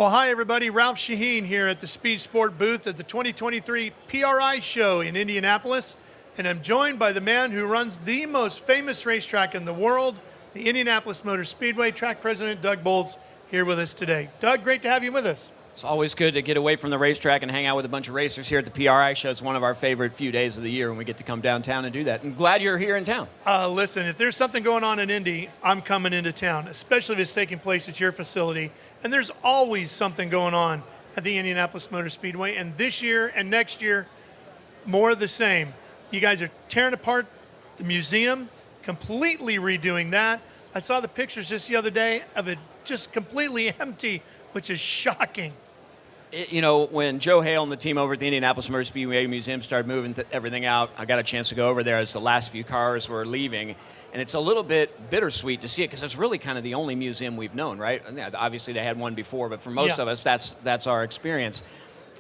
Well, hi, everybody. Ralph Sheheen here at the Speed Sport booth at the 2023 PRI Show in Indianapolis. And I'm joined by the man who runs the most famous racetrack in the world, the Indianapolis Motor Speedway, track president Doug Boles, here with us today. Doug, great to have you with us. It's always good to get away from the racetrack and hang out with a bunch of racers here at the PRI Show. It's one of our favorite few days of the year when we get to come downtown and do that. I'm glad you're here in town. Listen, if there's something going on in Indy, I'm coming into town, especially if it's taking place at your facility. And there's always something going on at the Indianapolis Motor Speedway. And this year and next year, more of the same. You guys are tearing apart the museum, completely redoing that. I saw the pictures just the other day of it just completely empty, which is shocking. You know, when Joe Hale and the team over at the Indianapolis Motor Speedway Museum started moving everything out, I got a chance to go over there as the last few cars were leaving. And it's a little bit bittersweet to see it because it's really kind of the only museum we've known, right? Yeah, obviously, they had one before, but for most of us, that's our experience.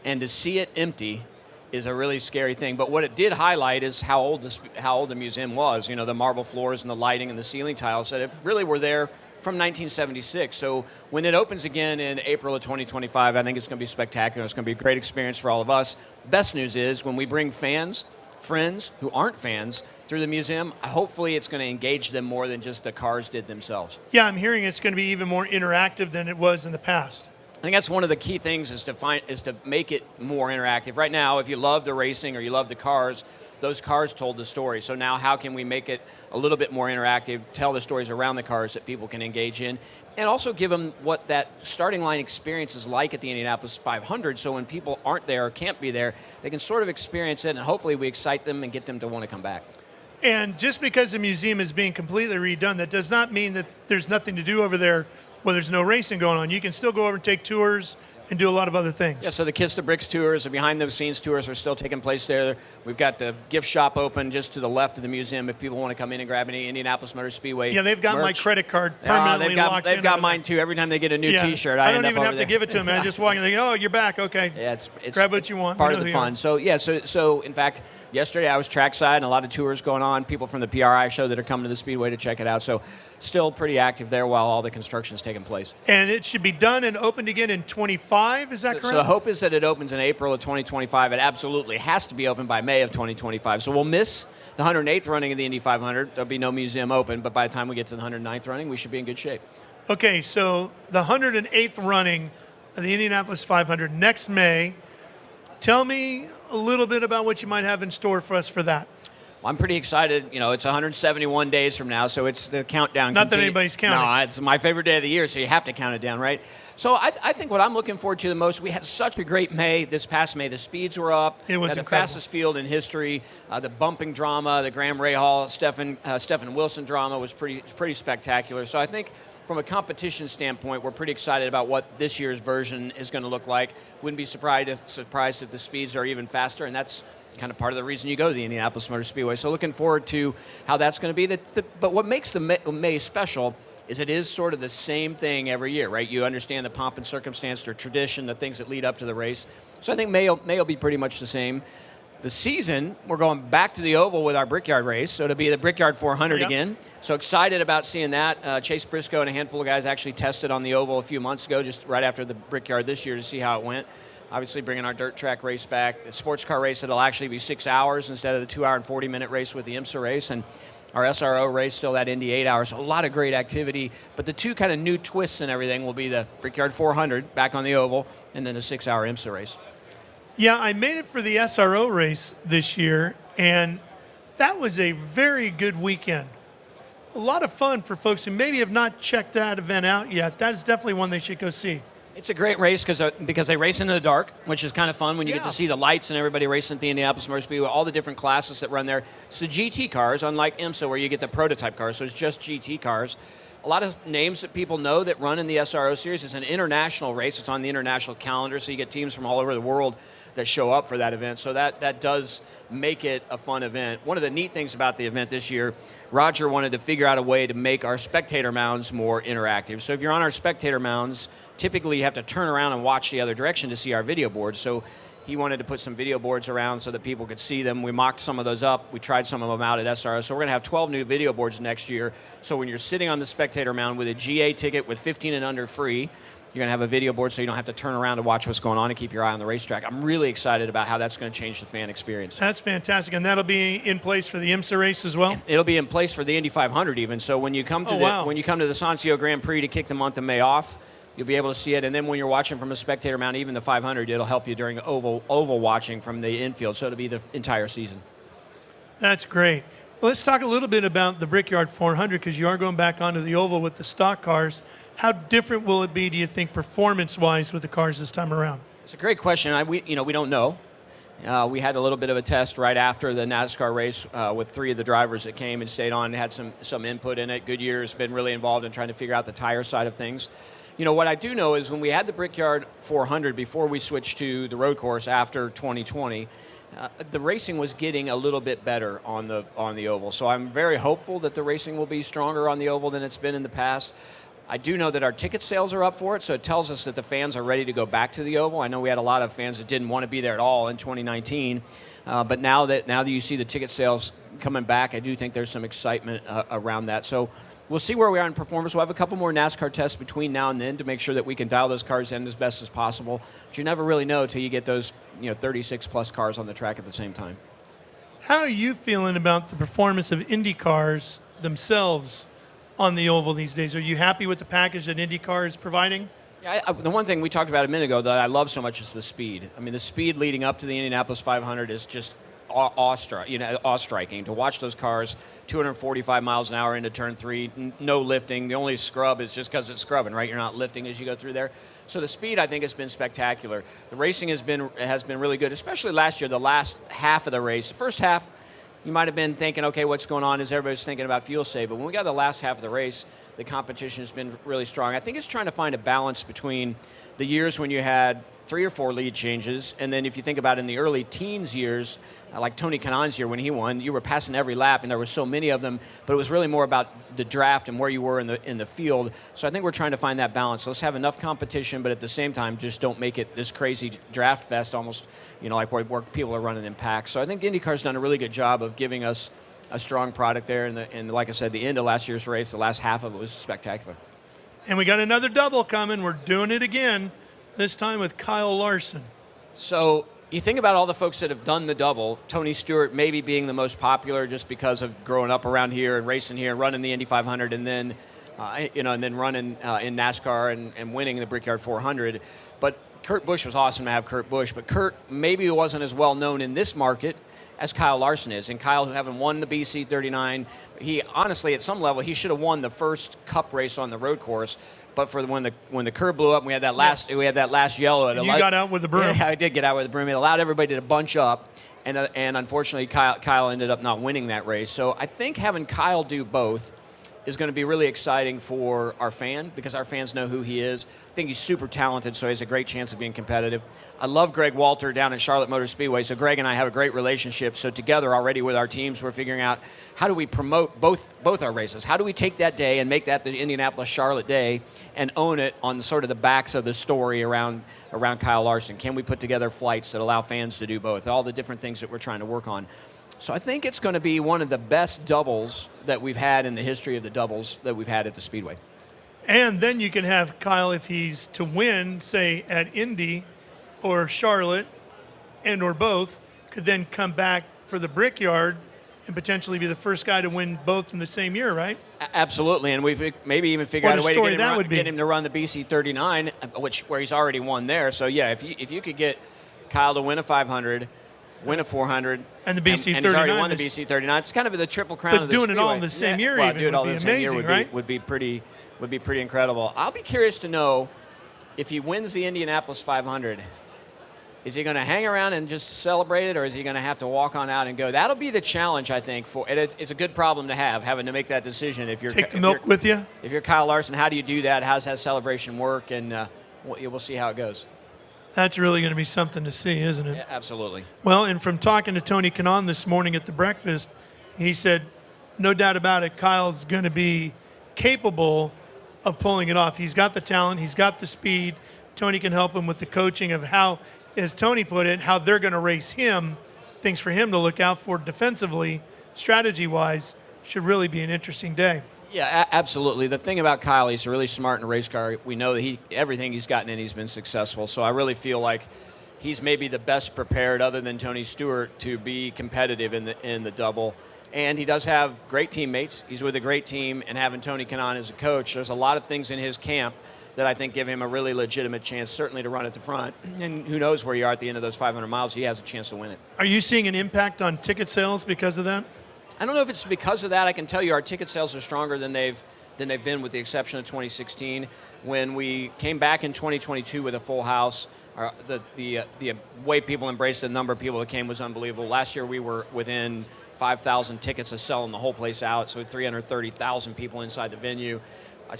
And to see it empty is a really scary thing. But what it did highlight is how old the museum was. You know, the marble floors and the lighting and the ceiling tiles that really were there from 1976. So when it opens again in April of 2025, I think it's going to be spectacular. It's going to be a great experience for all of us. Best news is when we bring fans, friends who aren't fans through the museum, hopefully it's going to engage them more than just the cars did themselves. Yeah, I'm hearing it's going to be even more interactive than it was in the past. I think that's one of the key things is to make it more interactive. Right now, if you love the racing or you love the cars, those cars told the story. So now how can we make it a little bit more interactive, tell the stories around the cars that people can engage in, and also give them what that starting line experience is like at the Indianapolis 500, so when people aren't there or can't be there, they can sort of experience it, and hopefully we excite them and get them to want to come back. And just because the museum is being completely redone, that does not mean that there's nothing to do over there where there's no racing going on. You can still go over and take tours and do a lot of other things. Yeah, so the Kiss the Bricks tours, the behind-the-scenes tours are still taking place there. We've got the gift shop open just to the left of the museum if people want to come in and grab any Indianapolis Motor Speedway Yeah, they've got merch. my credit card permanently locked in. They've got mine, too. Every time they get a new T-shirt, I don't even have to give it to them. I just walk in and go, oh, you're back, okay. Yeah, it's grab what you want. Part of the fun. So, yeah, so in fact, yesterday I was trackside and a lot of tours going on, people from the PRI Show that are coming to the Speedway to check it out. So still pretty active there while all the construction is taking place. And it should be done and opened again in 25, is that correct? So the hope is that it opens in April of 2025. It absolutely has to be open by May of 2025. So we'll miss the 108th running of the Indy 500. There'll be no museum open, but by the time we get to the 109th running, we should be in good shape. Okay, so the 108th running of the Indianapolis 500 next May. Tell me a little bit about what you might have in store for us for that. Well, I'm pretty excited. You know, it's 171 days from now, so it's the countdown. Not that anybody's counting. No, it's my favorite day of the year, so you have to count it down, right? So I think what I'm looking forward to the most, we had such a great May, this past May. The speeds were up. It was the incredible. Fastest field in history. The bumping drama, the Graham Rahal, Stephen Wilson drama was pretty spectacular. So I think from a competition standpoint, we're pretty excited about what this year's version is going to look like. Wouldn't be surprised if the speeds are even faster, and that's kind of part of the reason you go to the Indianapolis Motor Speedway. So looking forward to how that's going to be. But what makes the May special is it is sort of the same thing every year, right? You understand the pomp and circumstance, the tradition, the things that lead up to the race. So I think May will be pretty much the same. The season, we're going back to the oval with our Brickyard race, so it'll be the Brickyard 400 again. So excited about seeing that. Chase Briscoe and a handful of guys actually tested on the oval a few months ago, just right after the Brickyard this year to see how it went. Obviously bringing our dirt track race back. The sports car race, it'll actually be 6 hours instead of the 2 hour and 40-minute race with the IMSA race. And our SRO race, still that Indy 8 hours. So a lot of great activity. But the two kind of new twists and everything will be the Brickyard 400 back on the oval and then a 6 hour IMSA race. Yeah, I made it for the SRO race this year, and that was a very good weekend. A lot of fun for folks who maybe have not checked that event out yet. That is definitely one they should go see. It's a great race because they race into the dark, which is kind of fun when you get to see the lights and everybody racing at the Indianapolis Motor Speedway, all the different classes that run there. It's the GT cars, unlike IMSA where you get the prototype cars, so it's just GT cars. A lot of names that people know that run in the SRO series. It's an international race. It's on the international calendar, so you get teams from all over the world that show up for that event. So that does make it a fun event. One of the neat things about the event this year, Roger wanted to figure out a way to make our spectator mounds more interactive. So if you're on our spectator mounds, typically you have to turn around and watch the other direction to see our video boards. So he wanted to put some video boards around so that people could see them. We mocked some of those up. We tried some of them out at SRO. So we're going to have 12 new video boards next year. So when you're sitting on the spectator mound with a GA ticket with 15 and under free, You're going to have a video board so you don't have to turn around to watch what's going on and keep your eye on the racetrack. I'm really excited about how that's going to change the fan experience. That's fantastic, and that'll be in place for the IMSA race as well? It'll be in place for the Indy 500 even. So when you come to when you come to the Swanson Grand Prix to kick the month of May off, you'll be able to see it. And then when you're watching from a spectator mount, even the 500, it'll help you during oval watching from the infield. So it'll be the entire season. That's great. Well, let's talk a little bit about the Brickyard 400 because you are going back onto the oval with the stock cars. How different will it be, do you think, performance-wise with the cars this time around? It's a great question. We don't know. We had a little bit of a test right after the NASCAR race with 3 of the drivers that came and stayed on and had some input in it. Goodyear has been really involved in trying to figure out the tire side of things. What I do know is when we had the Brickyard 400 before we switched to the road course after 2020, the racing was getting a little bit better on the oval. So I'm very hopeful that the racing will be stronger on the oval than it's been in the past. I do know that our ticket sales are up for it, so it tells us that the fans are ready to go back to the oval. I know we had a lot of fans that didn't want to be there at all in 2019, but now that you see the ticket sales coming back, I do think there's some excitement around that. So we'll see where we are in performance. We'll have a couple more NASCAR tests between now and then to make sure that we can dial those cars in as best as possible. But you never really know until you get those 36-plus cars on the track at the same time. How are you feeling about the performance of Indy cars themselves on the oval these days? Are you happy with the package that IndyCar is providing? Yeah, the one thing we talked about a minute ago that I love so much is the speed. I mean, the speed leading up to the Indianapolis 500 is just awe-striking. To watch those cars 245 miles an hour into turn 3, no lifting. The only scrub is just because it's scrubbing, right? You're not lifting as you go through there. So the speed, I think, has been spectacular. The racing has been really good, especially last year, the last half of the race. The first half, you might have been thinking, okay, what's going on? Is everybody's thinking about fuel save? But when we got the last half of the race, the competition has been really strong. I think it's trying to find a balance between the years when you had 3 or 4 lead changes, and then if you think about in the early teens years, like Tony Kanaan's year when he won, you were passing every lap, and there were so many of them, but it was really more about the draft and where you were in the field. So I think we're trying to find that balance. Let's have enough competition, but at the same time, just don't make it this crazy draft fest, almost like where people are running in packs. So I think IndyCar's done a really good job of giving us a strong product there, and like I said, the end of last year's race, the last half of it was spectacular. And we got another double coming. We're doing it again, this time with Kyle Larson. So you think about all the folks that have done the double, Tony Stewart maybe being the most popular just because of growing up around here and racing here and running the Indy 500 and then, and then running in NASCAR and winning the Brickyard 400. But Kurt Busch was awesome to have Kurt Busch, but Kurt maybe wasn't as well known in this market as Kyle Larson is. And Kyle, who haven't won the BC 39, he honestly, at some level, he should have won the first Cup race on the road course. But for when the curb blew up, and we had that last yellow. And you got out with the broom. Yeah, I did get out with the broom. It allowed everybody to bunch up, and unfortunately, Kyle ended up not winning that race. So I think having Kyle do both is going to be really exciting for our fan because our fans know who he is. I think he's super talented, so he has a great chance of being competitive. I love Greg Walter down at Charlotte Motor Speedway, so Greg and I have a great relationship. So together already with our teams, we're figuring out how do we promote both our races? How do we take that day and make that the Indianapolis-Charlotte day and own it on sort of the backs of the story around Kyle Larson? Can we put together flights that allow fans to do both? All the different things that we're trying to work on. So I think it's going to be one of the best doubles that we've had in the history of the doubles that we've had at the Speedway. And then you can have Kyle, if he's to win, say, at Indy or Charlotte and or both, could then come back for the Brickyard and potentially be the first guy to win both in the same year, right? Absolutely, and we've maybe even figured out a way to get him to run the BC 39, where he's already won there. So, yeah, if you could get Kyle to win a 500, win a 400, and the BC 39, and he's already won the BC 39. It's kind of the triple crown of the Speedway. But doing it all in the same year even would be amazing, right? Would be pretty incredible. I'll be curious to know if he wins the Indianapolis 500, is he going to hang around and just celebrate it, or is he going to have to walk on out and go? That'll be the challenge, I think. It's a good problem to have, having to make that decision. Take the milk with you? If you're Kyle Larson, how do you do that? How does that celebration work? And we'll see how it goes. That's really going to be something to see, isn't it? Yeah, absolutely. Well, and from talking to Tony Kanaan this morning at the breakfast, he said, no doubt about it, Kyle's going to be capable of pulling it off. He's got the talent. He's got the speed. Tony can help him with the coaching of how, as Tony put it, how they're going to race him. Things for him to look out for defensively, strategy-wise, should really be an interesting day. Yeah, absolutely. The thing about Kyle, he's really smart in a race car. We know that everything he's gotten in, he's been successful. So I really feel like he's maybe the best prepared, other than Tony Stewart, to be competitive in the double. And he does have great teammates. He's with a great team, and having Tony Kanaan as a coach, there's a lot of things in his camp that I think give him a really legitimate chance, certainly to run at the front. And who knows where you are at the end of those 500 miles, he has a chance to win it. Are you seeing an impact on ticket sales because of that? I don't know if it's because of that. I can tell you our ticket sales are stronger than they've been, with the exception of 2016. When we came back in 2022 with a full house, the way people embraced the number of people that came was unbelievable. Last year we were within 5,000 tickets of selling the whole place out, so 330,000 people inside the venue.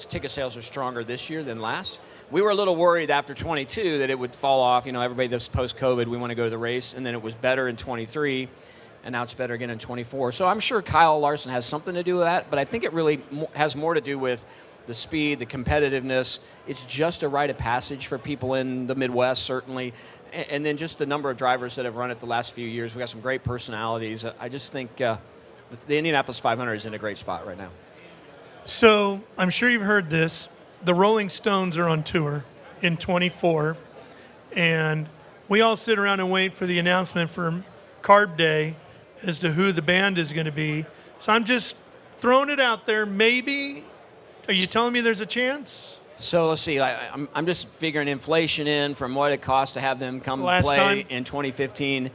Ticket sales are stronger this year than last. We were a little worried after 22 that it would fall off. You know, everybody that's post-COVID, we want to go to the race, and then it was better in 23, and now it's better again in 24. So I'm sure Kyle Larson has something to do with that, but I think it really has more to do with the speed, the competitiveness. It's just a rite of passage for people in the Midwest, certainly, and then just the number of drivers that have run it the last few years. We've got some great personalities. I just think the Indianapolis 500 is in a great spot right now. So I'm sure you've heard this. The Rolling Stones are on tour in 24, and we all sit around and wait for the announcement for Carb Day as to who the band is going to be. So I'm just throwing it out there. Maybe. Are you telling me there's a chance? So let's see. I'm just figuring inflation in from what it costs to have them come Last play time? in 2015.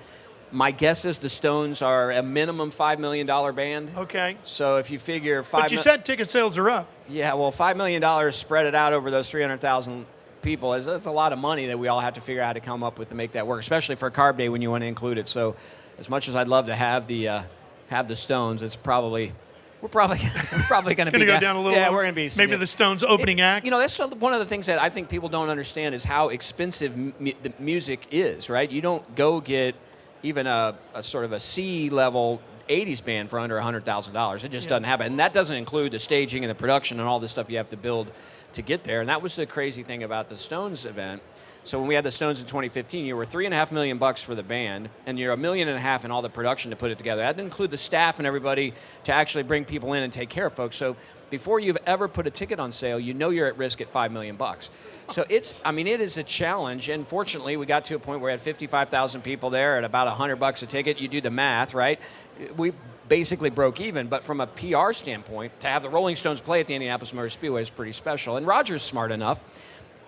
My guess is the Stones are a minimum $5 million band. Okay. So if you figure But you said ticket sales are up. Yeah, well, $5 million spread it out over those 300,000 people. That's a lot of money that we all have to figure out how to come up with to make that work, especially for Carb Day when you want to include it. So as much as I'd love to have the Stones, we're probably going to go down a little. Yeah, we're going to be maybe the Stones opening act. You know, that's one of the things that I think people don't understand is how expensive the music is, right? You don't go get even a sort of a C-level 80s band for under $100,000. It just doesn't happen. And that doesn't include the staging and the production and all the stuff you have to build to get there. And that was the crazy thing about the Stones event. So when we had the Stones in 2015, you were $3.5 million for the band, and you're $1.5 million in all the production to put it together. That didn't include the staff and everybody to actually bring people in and take care of folks. So before you've ever put a ticket on sale, you know you're at risk at $5 million. So it is a challenge. And fortunately, we got to a point where we had 55,000 people there at about $100 a ticket. You do the math, right? We basically broke even. But from a PR standpoint, to have the Rolling Stones play at the Indianapolis Motor Speedway is pretty special. And Roger's smart enough.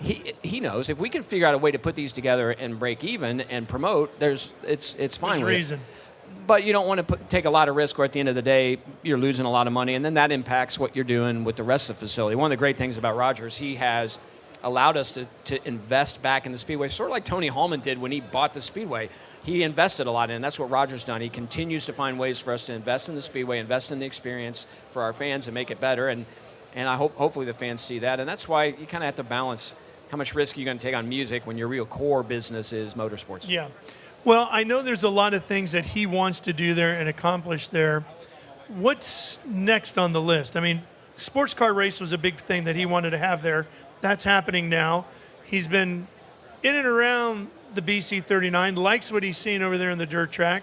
He knows if we can figure out a way to put these together and break even and promote, it's fine. There's reason. But you don't want to take a lot of risk, or at the end of the day, you're losing a lot of money, and then that impacts what you're doing with the rest of the facility. One of the great things about Roger is he has allowed us to invest back in the Speedway, sort of like Tony Hallman did when he bought the Speedway. He invested a lot in it, and that's what Roger's done. He continues to find ways for us to invest in the Speedway, invest in the experience for our fans and make it better, and I hopefully the fans see that, and that's why you kind of have to balance how much risk you're going to take on music when your real core business is motorsports. Yeah. Well, I know there's a lot of things that he wants to do there and accomplish there. What's next on the list? I mean, sports car race was a big thing that he wanted to have there. That's happening now. He's been in and around the BC39, likes what he's seen over there in the dirt track.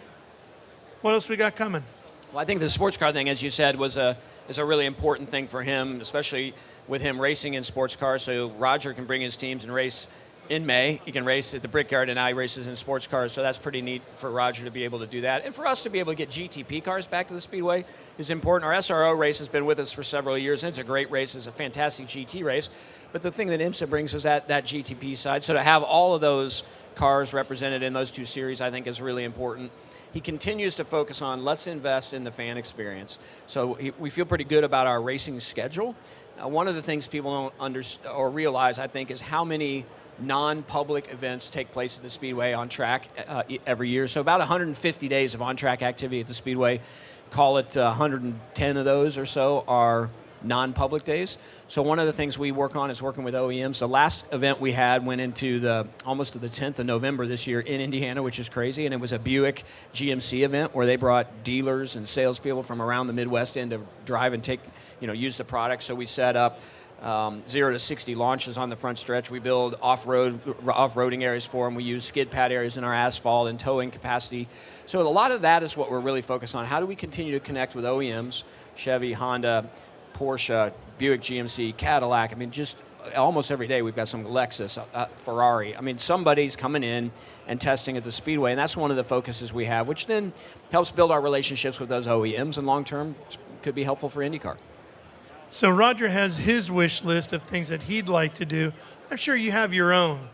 What else we got coming? Well, I think the sports car thing, as you said, is a really important thing for him, especially with him racing in sports cars. So Roger can bring his teams and race in May. He can race at the Brickyard, and now he races in sports cars. So that's pretty neat for Roger to be able to do that. And for us to be able to get GTP cars back to the Speedway is important. Our SRO race has been with us for several years, and it's a great race. It's a fantastic GT race. But the thing that IMSA brings is that GTP side. So to have all of those cars represented in those two series, I think is really important. He continues to focus on let's invest in the fan experience. So we feel pretty good about our racing schedule. One of the things people don't understand or realize, I think, is how many non-public events take place at the Speedway on track every year. So about 150 days of on-track activity at the Speedway. Call it 110 of those or so are non-public days. So one of the things we work on is working with OEMs. The last event we had went into almost to the 10th of November this year in Indiana, which is crazy, and it was a Buick GMC event where they brought dealers and salespeople from around the Midwest in to drive and use the product. So we set up 0 to 60 launches on the front stretch. We build off-roading areas for them. We use skid pad areas in our asphalt and towing capacity. So a lot of that is what we're really focused on. How do we continue to connect with OEMs, Chevy, Honda, Porsche, Buick GMC, Cadillac. I mean, just almost every day we've got some Lexus, Ferrari. I mean, somebody's coming in and testing at the Speedway, and that's one of the focuses we have, which then helps build our relationships with those OEMs, and long-term could be helpful for IndyCar. So Roger has his wish list of things that he'd like to do. I'm sure you have your own.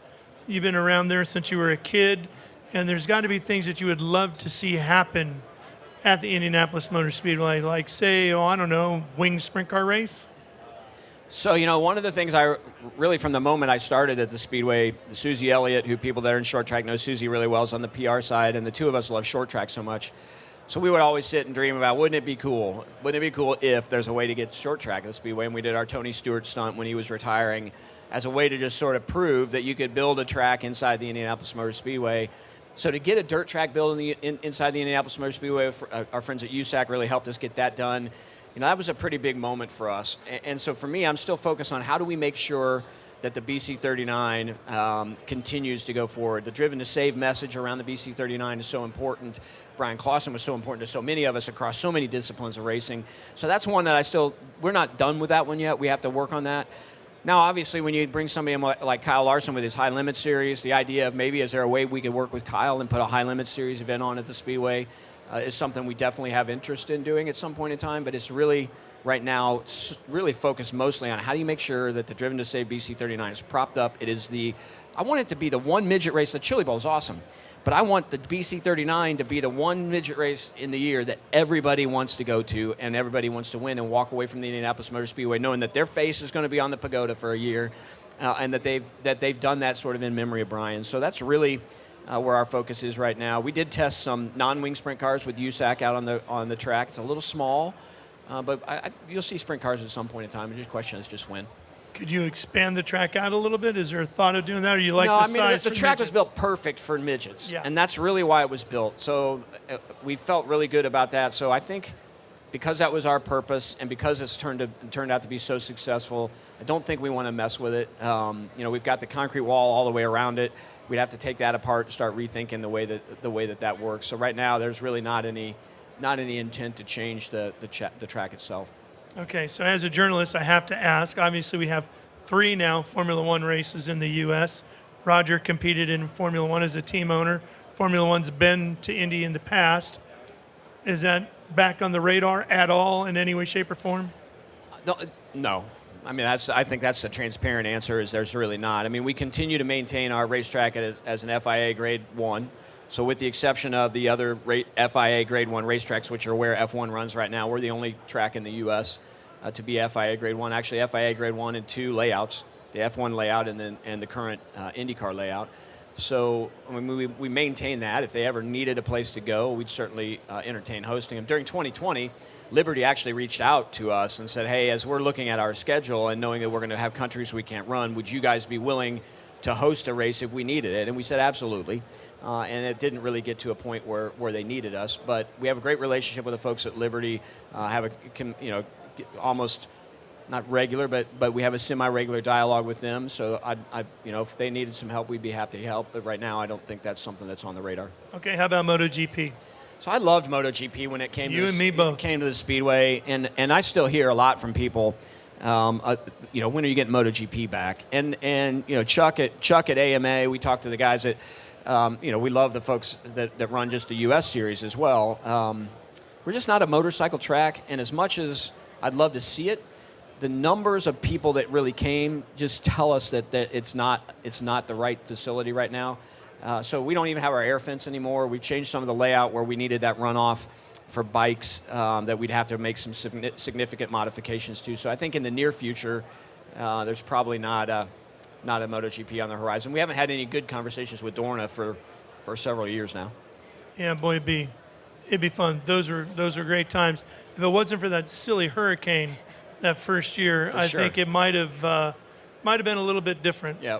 You've been around there since you were a kid, and there's got to be things that you would love to see happen at the Indianapolis Motor Speedway, like, say, I don't know, winged sprint car race? So, one of the things I really, from the moment I started at the Speedway, Susie Elliott, who people that are in short track know Susie really well, is on the PR side, and the two of us love short track so much. So we would always sit and dream about, wouldn't it be cool? Wouldn't it be cool if there's a way to get short track at the Speedway? And we did our Tony Stewart stunt when he was retiring as a way to just sort of prove that you could build a track inside the Indianapolis Motor Speedway. So to get a dirt track built inside the Indianapolis Motor Speedway, our friends at USAC really helped us get that done. That was a pretty big moment for us. And so for me, I'm still focused on how do we make sure that the BC39 continues to go forward. The Driven to Save message around the BC39 is so important. Brian Clausen was so important to so many of us across so many disciplines of racing. So that's one that we're not done with that one yet. We have to work on that. Now, obviously, when you bring somebody in like Kyle Larson with his high limit series, the idea of maybe is there a way we could work with Kyle and put a high limit series event on at the Speedway is something we definitely have interest in doing at some point in time, but it's really, right now, it's really focused mostly on how do you make sure that the Driven to Save BC39 is propped up. I want it to be the one midget race. The Chili Bowl is awesome, but I want the BC39 to be the one midget race in the year that everybody wants to go to and everybody wants to win and walk away from the Indianapolis Motor Speedway knowing that their face is going to be on the pagoda for a year and that they've done that sort of in memory of Brian. So that's really where our focus is right now. We did test some non-wing sprint cars with USAC out on the track. It's a little small, but you'll see sprint cars at some point in time. The question is just when. Could you expand the track out a little bit? Is there a thought of doing that, or you like no, the I mean, size? The track was built perfect for midgets, and that's really why it was built. So we felt really good about that. So I think because that was our purpose and because it's turned out to be so successful, I don't think we want to mess with it. We've got the concrete wall all the way around it. We'd have to take that apart and start rethinking the way that works. So right now, there's really not any intent to change the track itself. Okay, so as a journalist, I have to ask. Obviously, we have 3 now Formula One races in the U.S. Roger competed in Formula One as a team owner. Formula One's been to Indy in the past. Is that back on the radar at all in any way, shape, or form? No. I mean, I think that's the transparent answer is there's really not. I mean, we continue to maintain our racetrack as an FIA Grade 1. So with the exception of the other FIA Grade 1 racetracks, which are where F1 runs right now, we're the only track in the U.S. To be FIA Grade 1. Actually, FIA Grade 1 and 2 layouts, the F1 layout and the current IndyCar layout. So I mean, we maintain that. If they ever needed a place to go, we'd certainly entertain hosting them. During 2020, Liberty actually reached out to us and said, hey, as we're looking at our schedule and knowing that we're going to have countries we can't run, would you guys be willing to host a race if we needed it? And we said absolutely. And it didn't really get to a point where they needed us. But we have a great relationship with the folks at Liberty, almost not regular, but we have a semi-regular dialogue with them. So if they needed some help, we'd be happy to help. But right now, I don't think that's something that's on the radar. Okay, how about Moto GP? So I loved Moto GP when it came. You and me both. Came to the Speedway, and I still hear a lot from people. When are you getting Moto GP back? And Chuck at AMA, we talked to the guys that. We love the folks that run just the U.S. series as well. We're just not a motorcycle track, and as much as I'd love to see it, the numbers of people that really came just tell us that it's not the right facility right now. So we don't even have our air fence anymore. We've changed some of the layout where we needed that runoff for bikes that we'd have to make some significant modifications to. So I think in the near future, there's probably not a MotoGP on the horizon. We haven't had any good conversations with Dorna for several years now. Yeah, boy, it'd be fun. Those are great times. If it wasn't for that silly hurricane that first year, I think it might have been a little bit different. Yeah,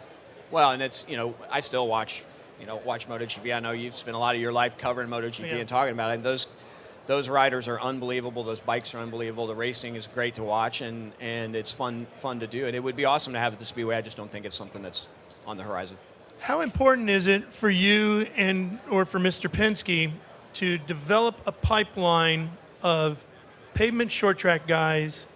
well, and it's I still watch MotoGP. I know you've spent a lot of your life covering MotoGP and talking about it. And those riders are unbelievable. Those bikes are unbelievable. The racing is great to watch, and it's fun to do. And it would be awesome to have at the Speedway. I just don't think it's something that's on the horizon. How important is it for you or for Mr. Penske to develop a pipeline of pavement short track guys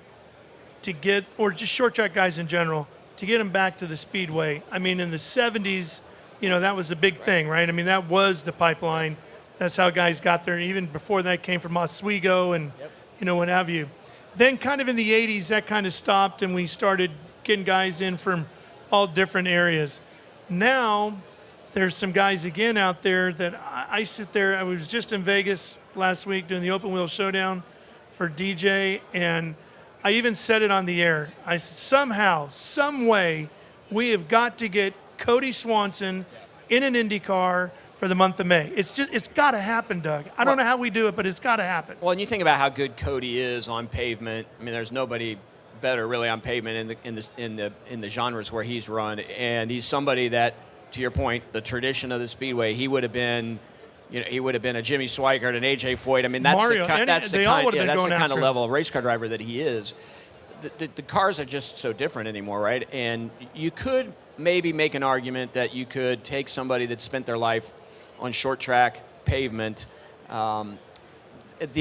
to get, or just short track guys in general, to get them back to the speedway. I mean, in the 70s, you know, that was a big thing, right? I mean, that was the pipeline. That's how guys got there. Even before that came from Oswego and, you know, what have you. Then kind of in the 80s, that kind of stopped and we started getting guys in from all different areas. Now, there's some guys again out there that I sit there. I was just in Vegas last week doing the open wheel showdown for DJ, and I even said it on the air. I said, somehow, some way, we have got to get Kody Swanson in an Indycar for the month of May. It's got to happen, Doug. I don't know how we do it, but it's got to happen. Well, and you think about how good Kody is on pavement. I mean, there's nobody better really on pavement in the genres where he's run, and he's somebody that, to your point, the tradition of the speedway, he would have been. You know, he would have been a Jimmy Swigert, an AJ Foyt. I mean, that's Mario, the kind of level of race car driver that he is. The cars are just so different anymore, right? And you could maybe make an argument that you could take somebody that spent their life on short track pavement, the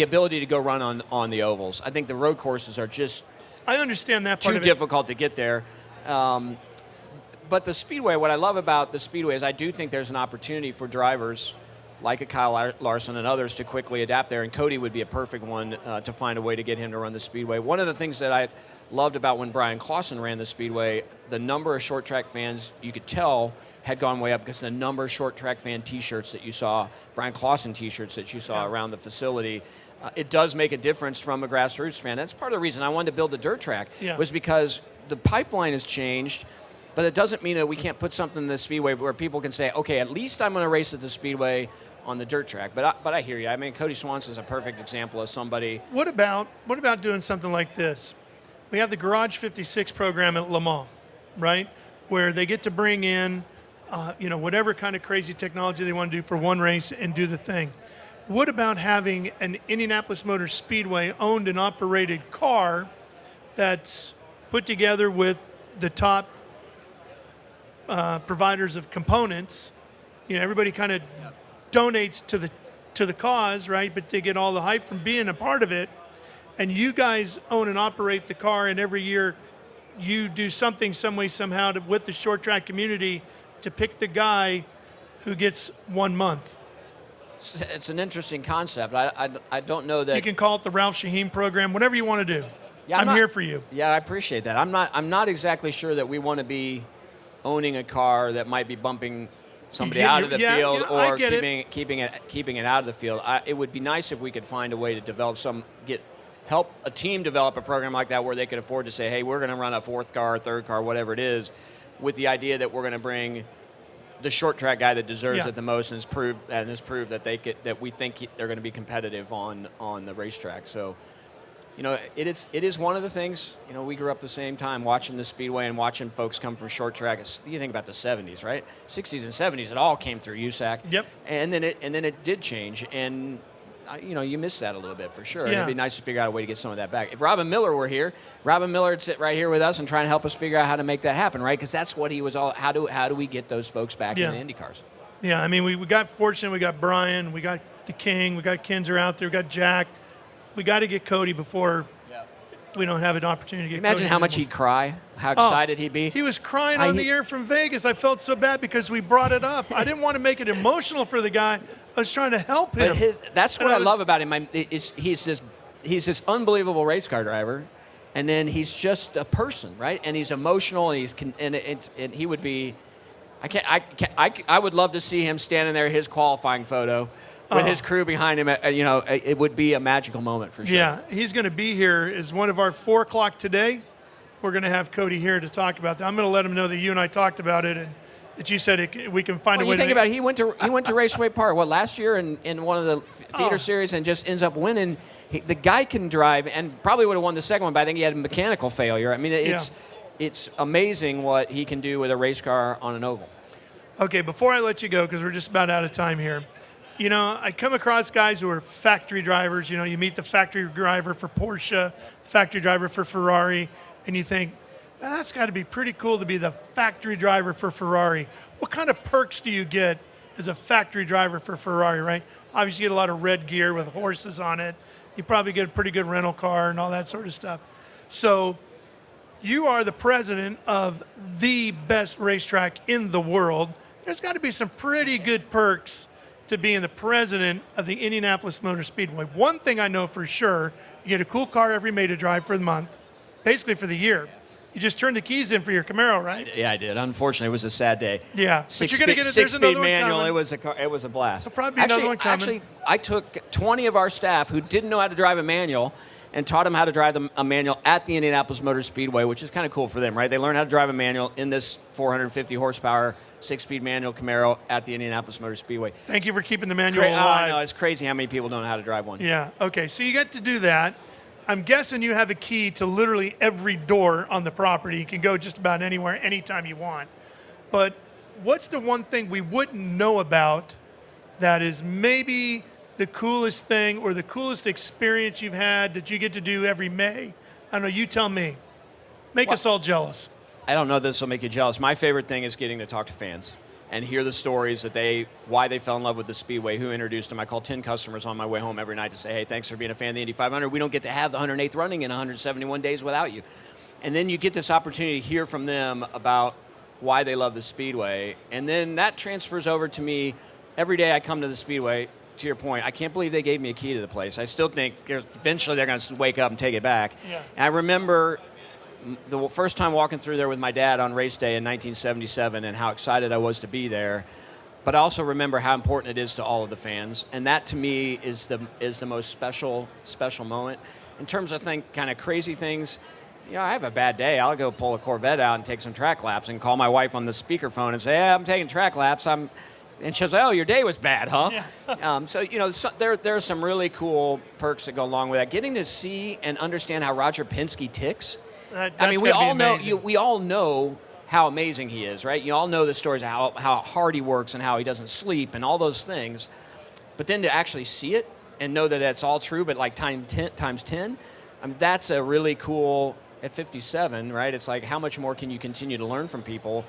ability to go run on the ovals. I think the road courses are just I understand that part too difficult to get there. But the speedway, what I love about the speedway is I do think there's an opportunity for drivers like a Kyle Larson and others to quickly adapt there, and Kody would be a perfect one to find a way to get him to run the speedway. One of the things that I loved about when Brian Clausen ran the speedway, the number of short track fans you could tell had gone way up because the number of short track fan T-shirts that you saw, Brian Clausen T-shirts that you saw around the facility, it does make a difference from a grassroots fan. That's part of the reason I wanted to build the dirt track was because the pipeline has changed. But it doesn't mean that we can't put something in the speedway where people can say, okay, at least I'm going to race at the speedway on the dirt track. But I hear you. I mean, Kody Swanson is a perfect example of somebody. What about doing something like this? We have the Garage 56 program at Le Mans, right, where they get to bring in, you know, whatever kind of crazy technology they want to do for one race and do the thing. What about having an Indianapolis Motor Speedway owned and operated car that's put together with the top providers of components? You know, everybody kind of donates to the cause, right? But they get all the hype from being a part of it. And you guys own and operate the car, and every year you do something, some way, somehow, with the short track community to pick the guy who gets 1 month. It's an interesting concept. I don't know that you can call it the Ralph Sheheen program, whatever you want to do. Yeah, I'm here for you. Yeah, I appreciate that. I'm not exactly sure that we want to be owning a car that might be bumping somebody out of the field or keeping it out of the field. It would be nice if we could find a way to develop help a team develop a program like that where they could afford to say, hey, we're going to run a fourth car, third car, whatever it is, with the idea that we're going to bring the short track guy that deserves it the most and has proved that we think they're going to be competitive on the racetrack. So, you know, it is one of the things. You know, we grew up the same time watching the speedway and watching folks come from short track. You think about the 70s, right? 60s and 70s, it all came through USAC. Yep. And then it did change, and you know, you miss that a little bit for sure. Yeah. It'd be nice to figure out a way to get some of that back. If Robin Miller were here, Robin Miller would sit right here with us and try and help us figure out how to make that happen, right? Because that's what he was all. How do we get those folks back in the Indy cars? Yeah, I mean, we got fortunate. We got Brian, we got the King, we got Kinzer out there, we got Jack. We got to get Kody before we don't have an opportunity to get Imagine Kody how much he'd cry, how excited he'd be. He was crying on the air from Vegas. I felt so bad because we brought it up. I didn't want to make it emotional for the guy. I was trying to help him. That's what I love about him. He's this unbelievable race car driver, and then he's just a person, right? And he's emotional, and he would be. I would love to see him standing there, his qualifying photo, with his crew behind him. You know, it would be a magical moment for sure. Yeah, he's going to be here as one of our 4 o'clock today. We're going to have Kody here to talk about that. I'm going to let him know that you and I talked about it, and that you said we can find a way. You think about it. He went to Raceway Park last year in one of the feeder series and just ends up winning. The guy can drive and probably would have won the second one, but I think he had a mechanical failure. I mean, it's amazing what he can do with a race car on an oval. Okay, before I let you go, because we're just about out of time here, you know, I come across guys who are factory drivers. You know, you meet the factory driver for Porsche, the factory driver for Ferrari, and you think, that's got to be pretty cool to be the factory driver for Ferrari. What kind of perks do you get as a factory driver for Ferrari, right? Obviously, you get a lot of red gear with horses on it. You probably get a pretty good rental car and all that sort of stuff. So You are the president of the best racetrack in the world. There's got to be some pretty good perks to being the president of the Indianapolis Motor Speedway. One thing I know for sure, you get a cool car every May to drive for the month, basically for the year. You just turned the keys in for your Camaro, right? Yeah, I did. Unfortunately, it was a sad day. Yeah, but you're going to get it. There's another Six-speed one manual. coming. It was a blast. There'll probably be another one coming. Actually, I took 20 of our staff who didn't know how to drive a manual and taught them how to drive a manual at the Indianapolis Motor Speedway, which is kind of cool for them, right? They learn how to drive a manual in this 450 horsepower, 6-speed manual Camaro at the Indianapolis Motor Speedway. Thank you for keeping the manual alive. I know, it's crazy how many people don't know how to drive one. Yeah, okay, so you get to do that. I'm guessing you have a key to literally every door on the property. You can go just about anywhere, anytime you want. But what's the one thing we wouldn't know about that is maybe the coolest thing or the coolest experience you've had that you get to do every May? I don't know, you tell me. Make us all jealous. I don't know if this will make you jealous. My favorite thing is getting to talk to fans and hear the stories that why they fell in love with the Speedway, who introduced them. I call 10 customers on my way home every night to say, hey, thanks for being a fan of the Indy 500. We don't get to have the 108th running in 171 days without you. And then you get this opportunity to hear from them about why they love the Speedway. And then that transfers over to me. Every day I come to the Speedway, to your point, I can't believe they gave me a key to the place. I still think eventually they're going to wake up and take it back. Yeah. And I remember the first time walking through there with my dad on race day in 1977 and how excited I was to be there. But I also remember how important it is to all of the fans. And that to me is the most special moment. In terms of kind of crazy things, I have a bad day. I'll go pull a Corvette out and take some track laps and call my wife on the speakerphone and say, hey, I'm taking track laps. And she'll say, oh, your day was bad, huh? Yeah. There are some really cool perks that go along with that. Getting to see and understand how Roger Penske ticks. We all know how amazing he is, right? You all know the stories of how hard he works and how he doesn't sleep and all those things. But then to actually see it and know that it's all true, but like times 10, that's a really cool, at 57, right? It's like, how much more can you continue to learn from people?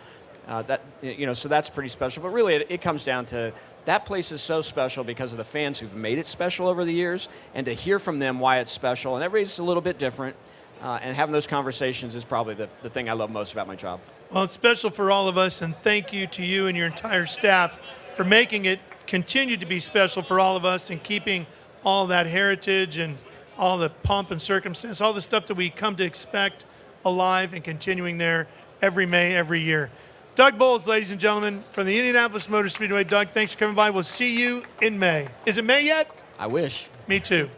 So that's pretty special. But really, it comes down to that place is so special because of the fans who've made it special over the years, and to hear from them why it's special. And everybody's a little bit different. And having those conversations is probably the thing I love most about my job. Well, it's special for all of us, and thank you to you and your entire staff for making it continue to be special for all of us and keeping all that heritage and all the pomp and circumstance, all the stuff that we come to expect alive and continuing there every May, every year. Doug Boles, ladies and gentlemen, from the Indianapolis Motor Speedway. Doug, thanks for coming by. We'll see you in May. Is it May yet? I wish. Me too.